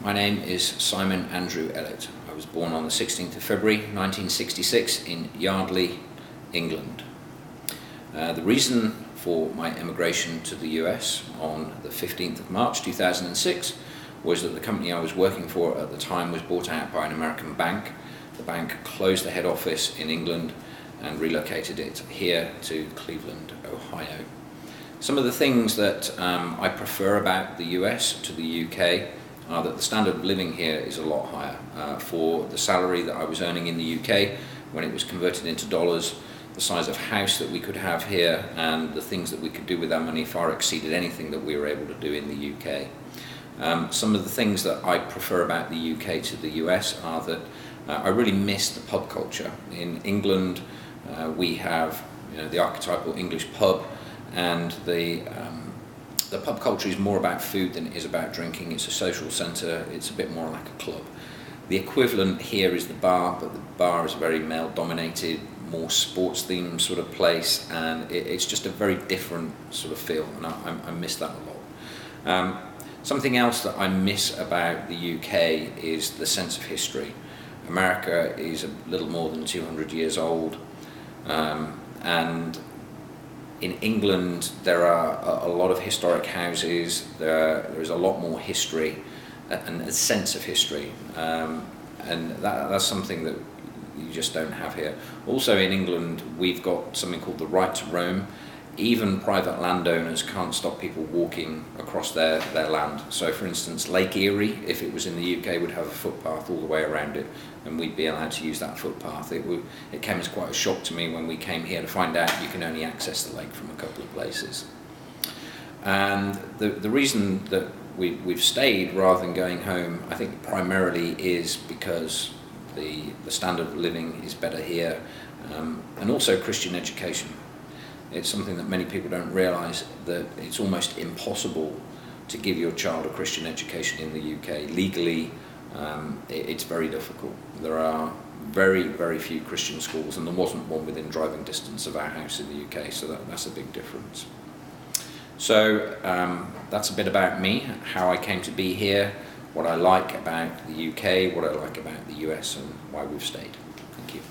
My name is Simon Andrew Elliott. I was born on the 16th of February 1966 in Yardley, England. The reason for my emigration to the US on the 15th of March 2006 was that the company I was working for at the time was bought out by an American bank. The bank closed the head office in England and relocated it here to Cleveland, Ohio. Some of the things that I prefer about the US to the UK are that the standard of living here is a lot higher. For the salary that I was earning in the UK, when it was converted into dollars, the size of house that we could have here and the things that we could do with our money far exceeded anything that we were able to do in the UK. Some of the things that I prefer about the UK to the US are that I really miss the pub culture. In England, we have the archetypal English pub, and the pub culture is more about food than it is about drinking. It's a social centre, it's a bit more like a club. The equivalent here is the bar, but the bar is very male dominated, more sports themed sort of place, and it's just a very different sort of feel, and I miss that a lot. Something else that I miss about the UK is the sense of history. America is a little more than 200 years old, and in England there are a lot of historic houses. There is a lot more history and a sense of history, and that's something that you just don't have here. Also in England we've got something called the right to roam. Even private landowners can't stop people walking across their land. So for instance, Lake Erie, if it was in the UK, would have a footpath all the way around it, and we'd be allowed to use that footpath. It came as quite a shock to me when we came here to find out you can only access the lake from a couple of places. And the reason that we've stayed rather than going home, I think primarily is because the standard of living is better here, and also Christian education. It's something that many people don't realise, that it's almost impossible to give your child a Christian education in the UK. Legally, it's very difficult. There are very, very few Christian schools, and there wasn't one within driving distance of our house in the UK, so that's a big difference. So that's a bit about me, how I came to be here, what I like about the UK, what I like about the US, and why we've stayed. Thank you.